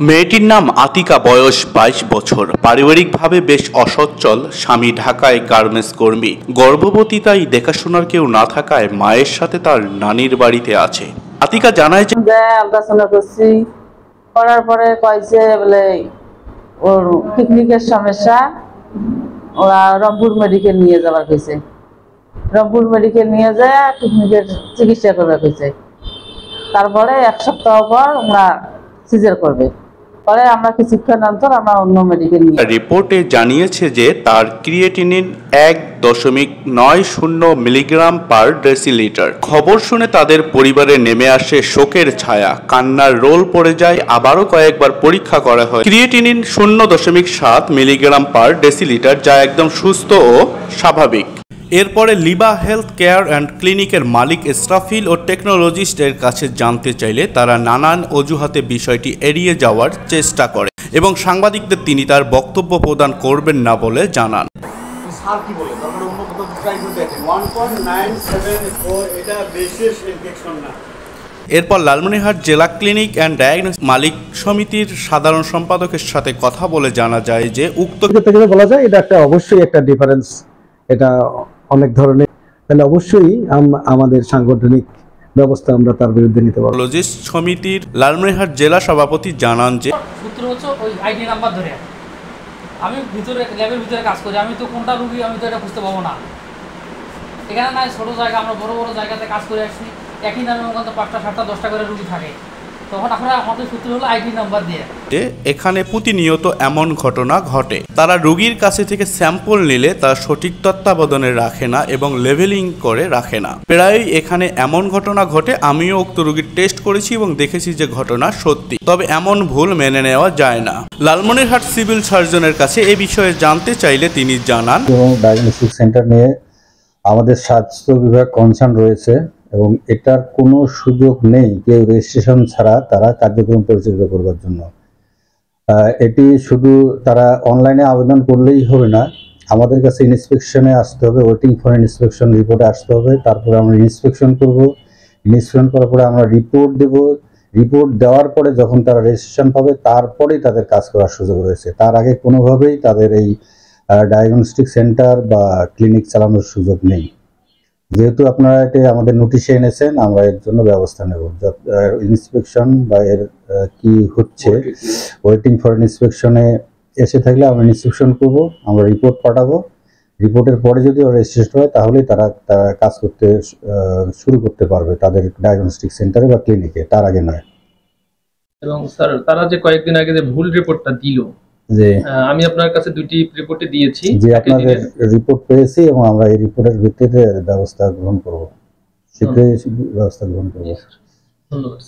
মেয়েটির নাম আতিকা, বয়স 22 বছর। পারিবারিকভাবে বেশ অসচ্ছল। স্বামী ঢাকায় গার্মেন্টস কর্মী। গর্ভবতী, তাই দেখাশোনার কেউ না থাকায় মায়ের সাথে তার নানির বাড়িতে আছে। আতিকা জানায় যে আল্ট্রাসাউন্ড করছি, করার পরে কয়েছে বলে ওর কিডনির সমস্যা, ওরা রংপুর মেডিকেল নিয়ে যাওয়ার কইছে। রংপুর মেডিকেল নিয়ে যায় কিডনির চিকিৎসা করবে কইছে। তারপরে এক সপ্তাহ পর আমরা সিজার করবে। পরে আমরা কিছুক্ষণ অন্তর আমরা অন্য মেডিকেল নিয়ে রিপোর্টে জানিয়েছে যে তার ক্রিয়েটিনিন 1.90 মিলিগ্রাম পার ডেসিলিটার। খবর শুনে তাদের পরিবারে নেমে আসে শোকের ছায়া। কান্নার রোল পড়ে যায়। আবারও কয়েকবার পরীক্ষা করা হয়। ক্রিয়েটিনিন 0.7 মিলিগ্রাম পার ডেসিলিটার, যা একদম সুস্থ ও স্বাভাবিক। এরপরে লিবা হেলথ কেয়ার অ্যান্ড ক্লিনিকের মালিক ইসরাফিল ও টেকনোলজিস্টের কাছে জানতে চাইলে তারা নানান অজুহাতে বিষয়টি এড়িয়ে যাওয়ার চেষ্টা করে এবং সাংবাদিকদের তিনি তার বক্তব্য প্রদান করবেন না বলে জানান। এরপর লালমনিরহাট জেলা ক্লিনিক অ্যান্ড ডায়াগনস্টিক মালিক সমিতির সাধারণ সম্পাদকের সাথে কথা বলে জানা যায় যে উক্ত বলা যায় এটা একটা অবশ্যই একটা ডিফারেন্স, এটা অনেক ধরনের, তাহলে অবশ্যই আমাদের সাংগঠনিক ব্যবস্থা আমরা তার বিরুদ্ধে নিতে পারব। লজিস্ট সমিতির লালমনিরহাট জেলা সভাপতি জানান যে সূত্র হচ্ছে ওই আইডি নাম্বার ধরে আমি ভিতরে ল্যাবের ভিতরে কাজ করি, আমি তো কোনটা রুগী আমি তো এটা বুঝতে পারবো না। এখানে নাই ছোট জায়গা, আমরা বড় বড় জায়গাতে কাজ করে আসছি, একই নামে ওখানে 5টা 7টা 10টা করে রুগী থাকে, তখন আমরা আমাদের সূত্র হলো আইডি নাম্বার দিয়ে। এখানে প্রতিনিয়ত এমন ঘটনা ঘটে। তারা রোগীর কাছে থেকে স্যাম্পল নিলে তা সঠিক তত্ত্বাবধানে রাখে না এবং লেভেলিং করে রাখে না। প্রায়ই এখানে এমন ঘটনা ঘটে। আমিও উক্ত রোগীর টেস্ট করেছি এবং দেখেছি যে ঘটনা সত্যি, তবে এমন ভুল মেনে নেওয়া যায় না। লালমনিরহাট সিভিল সার্জনের কাছে এ বিষয়ে জানতে চাইলে তিনি জানান, ডায়াগনস্টিক সেন্টার নিয়ে আমাদের স্বাস্থ্য বিভাগ কনসার্ন রয়েছে এবং এটার কোনো সুযোগ নেই কেউ রেজিস্ট্রেশন ছাড়া তারা কার্যক্রম পরিচালিত করবার জন্য। এটি শুধু তারা অনলাইনে আবেদন করলেই হবে না, আমাদের কাছে ইন্সপেকশনে আসতে হবে, ওয়েটিং ফর ইন্সপেকশন রিপোর্টে আসতে হবে। তারপরে আমরা ইন্সপেকশন করব, ইন্সপেকশন করার পরে আমরা রিপোর্ট দেব। রিপোর্ট দেওয়ার পরে যখন তারা রেজিস্ট্রেশন পাবে তারপরেই তাদের কাজ করার সুযোগ রয়েছে। তার আগে কোনোভাবেই তাদের এই ডায়াগনস্টিক সেন্টার বা ক্লিনিক চালানোর সুযোগ নেই। যেহেতু আপনারা এটা আমাদের নোটিশে এনেছেন, আমরা এর জন্য ব্যবস্থা নেব। ইন্সপেকশন বা এর কি হচ্ছে ওয়েটিং ফর ইন্সপেকশনে এসে থাকলে আমরা ইন্সপেকশন করব, আমরা রিপোর্ট পাঠাবো। রিপোর্টের পরে যদি রেজিস্ট্রেশন হয় তাহলেই তারা কাজ করতে শুরু করতে পারবে তাদের ডায়াগনস্টিক সেন্টারে বা ক্লিনিকে, তার আগে নয়। এবং স্যার তারা যে কয়েকদিন আগে যে ভুল রিপোর্টটা দিল, যে আমি আপনার কাছে দুটি রিপোর্টে দিয়েছি, যে আপনাদের রিপোর্ট পেয়েছি এবং আমরা এই রিপোর্টের ভিত্তিতে ব্যবস্থা গ্রহণ করব, শীঘ্রই ব্যবস্থা গ্রহণ করব। ধন্যবাদ।